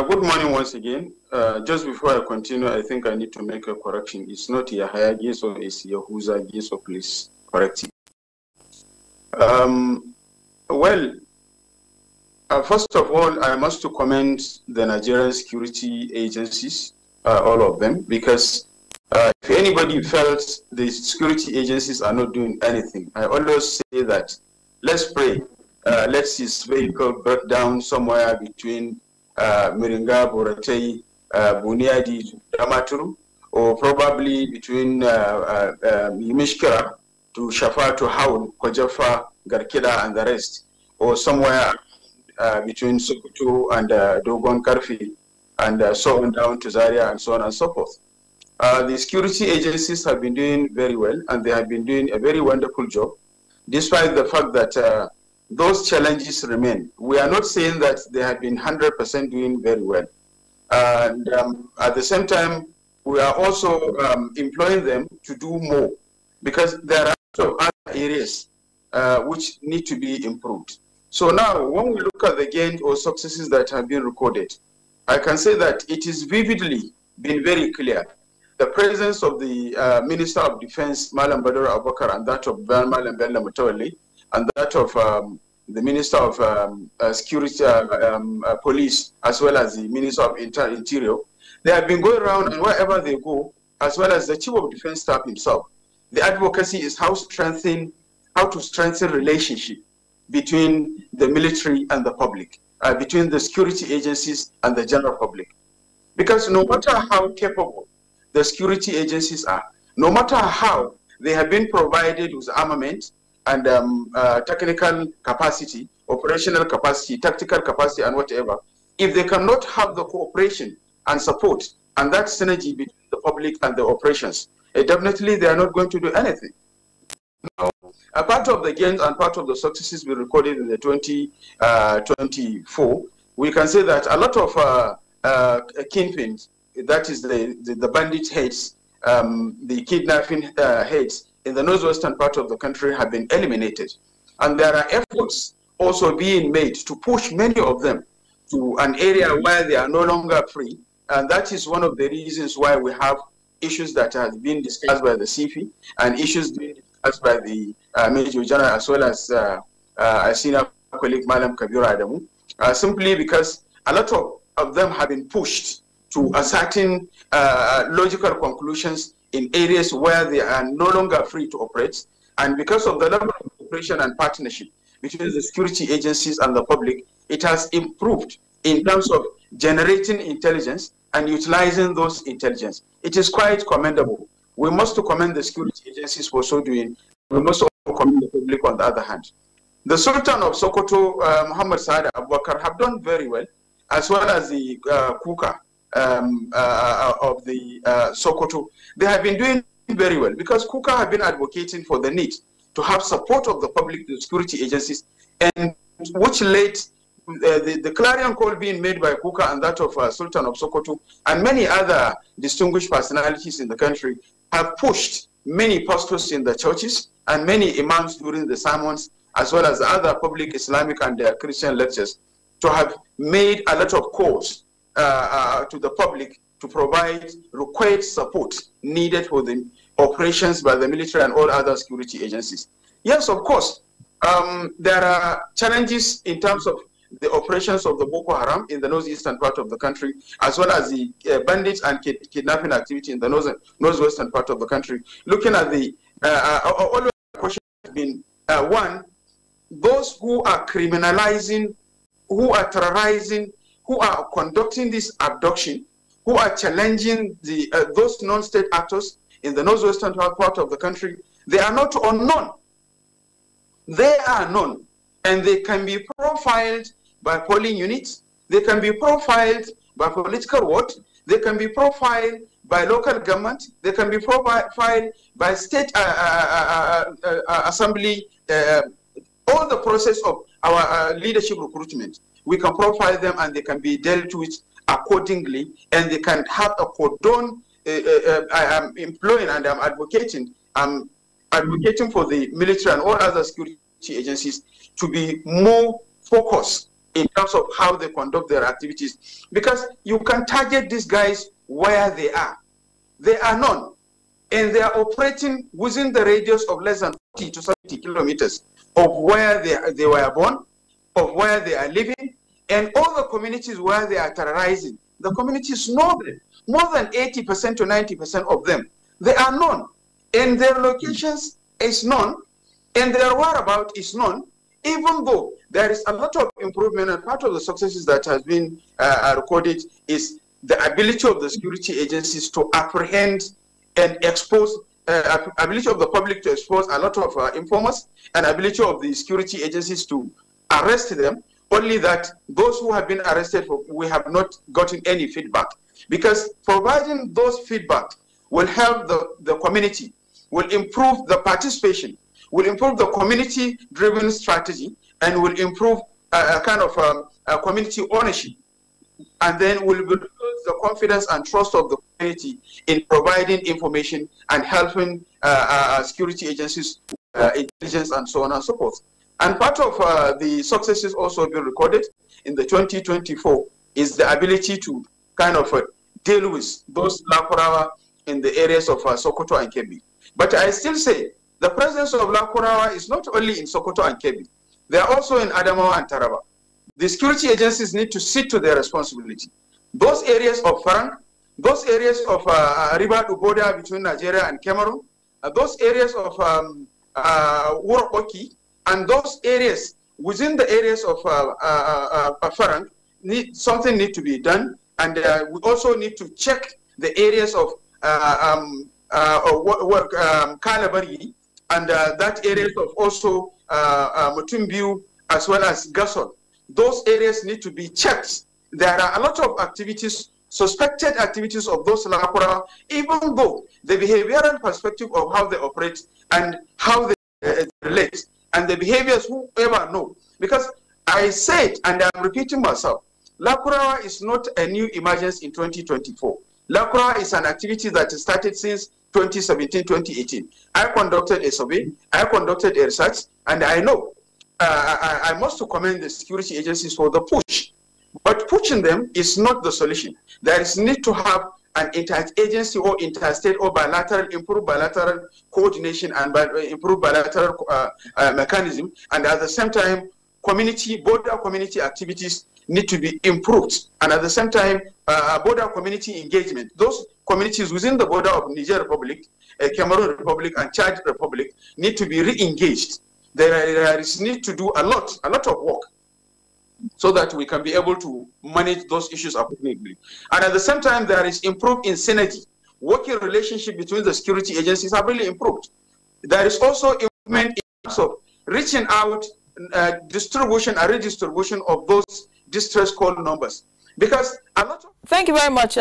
Good morning once again. Just before I continue, I think I need to make a correction. It's not Yahaya Getso, it's Yahusa Getso. Please correct it. First of all, I must to commend the Nigerian security agencies, all of them, because if anybody felt the security agencies are not doing anything, I always say that let's pray. Let's his vehicle break down somewhere between Miringa, Boratei, Buniadi, Damaturu, or probably between Yimishkira to Shafa to Haul, Kojafa, Garkida, and the rest, or somewhere between Sokoto and Dogon Karfi, and so on down to Zaria, and so on and so forth. The security agencies have been doing very well, and they have been doing a very wonderful job, despite the fact that those challenges remain. We are not saying that they have been 100% doing very well. And at the same time, we are also employing them to do more, because there are also other areas which need to be improved. So now, when we look at the gains or successes that have been recorded, I can say that it is vividly been very clear. The presence of the Minister of Defense, Malam Badr Abubakar, and that of Malam Bello Mutawalli, and that of the Minister of Security, Police, as well as the Minister of Interior, they have been going around, and wherever they go, as well as the Chief of Defense Staff himself, the advocacy is how to strengthen relationship between the military and the public, between the security agencies and the general public. Because no matter how capable the security agencies are, no matter how they have been provided with armament and technical capacity, operational capacity, tactical capacity, and whatever, if they cannot have the cooperation and support and that synergy between the public and the operations, definitely they are not going to do anything. Now, a part of the gains and part of the successes we recorded in the 2024, we can say that a lot of kingpins, that is the bandit heads, the kidnapping heads in the northwestern part of the country have been eliminated. And there are efforts also being made to push many of them to an area where they are no longer free. And that is one of the reasons why we have issues that have been discussed by the CFI and issues being discussed by the Major General, as well as a senior colleague, Madam Kabira Adamu, simply because a lot of them have been pushed to a certain logical conclusions in areas where they are no longer free to operate. And because of the level of cooperation and partnership between the security agencies and the public, it has improved in terms of generating intelligence and utilizing those intelligence. It is quite commendable. We must commend the security agencies for so doing. We must also commend the public on the other hand. The Sultan of Sokoto, Muhammad Saad Abubakar, have done very well, as well as the Kuka of the Sokoto. They have been doing very well because Kuka have been advocating for the need to have support of the public, the security agencies, and which led the clarion call being made by Kuka and that of Sultan of Sokoto and many other distinguished personalities in the country have pushed many pastors in the churches and many imams during the sermons, as well as other public Islamic and Christian lectures, to have made a lot of calls to the public to provide required support needed for the operations by the military and all other security agencies. Yes, of course, there are challenges in terms of the operations of the Boko Haram in the northeastern part of the country, as well as the bandits and kidnapping activity in the northwestern part of the country. Looking at the, always the question has been, one, those who are criminalizing, who are terrorizing, who are conducting this abduction, who are challenging the those non-state actors in the northwestern part of the country, they are not unknown. They are known, and they can be profiled by polling units, they can be profiled by political vote, they can be profiled by local government, they can be profiled by state assembly, all the process of our leadership recruitment. We can profile them and they can be dealt with accordingly, and they can have a cordon. I am employing and I'm advocating for the military and all other security agencies to be more focused in terms of how they conduct their activities. Because you can target these guys where they are. They are known, and they are operating within the radius of less than 40 to 70 kilometers of where they were born, of where they are living, and all the communities where they are terrorizing. The communities know them. More than 80% to 90% of them, they are known, and their locations is known, and their whereabouts is known, even though there is a lot of improvement, and part of the successes that has been recorded is the ability of the security agencies to apprehend and expose, ability of the public to expose a lot of informers, and ability of the security agencies to arrest them. Only that those who have been arrested, we have not gotten any feedback. Because providing those feedback will help the community, will improve the participation, will improve the community-driven strategy, and will improve a kind of community ownership, and then will build the confidence and trust of the community in providing information and helping security agencies, intelligence, and so on and so forth. And part of the successes also been recorded in the 2024 is the ability to kind of deal with those Lakurawa in the areas of Sokoto and Kebbi. But I still say the presence of Lakurawa is not only in Sokoto and Kebbi. They are also in Adamawa and Taraba. The security agencies need to sit to their responsibility. Those areas of Farang, those areas of river border between Nigeria and Cameroon, those areas of Wurokoki, and those areas within the areas of Farang, something needs to be done. And we also need to check the areas of Kalabari, and that areas of also Mutumbiu, as well as Gasol. Those areas need to be checked. There are a lot of activities, suspected activities of those Lakura, even though the behavioral perspective of how they operate and how they relate, and the behaviors, whoever know. Because I said, and I'm repeating myself, Lakura is not a new emergence in 2024. Lakura is an activity that started since 2017, 2018. I conducted a survey, I conducted a research, and I know I must commend the security agencies for the push. But pushing them is not the solution. There is need to have an interagency or interstate or bilateral, improved bilateral coordination and improved bilateral mechanism. And at the same time, border community activities need to be improved. And at the same time, border community engagement. Those communities within the border of Niger Republic, Cameroon Republic, and Chad Republic need to be re-engaged. There is need to do a lot of work so that we can be able to manage those issues appropriately. And at the same time, there is improved in synergy. Working relationship between the security agencies have really improved. There is also improvement in terms of reaching out, distribution and redistribution of those distress call numbers. Because a lot of... Thank you very much.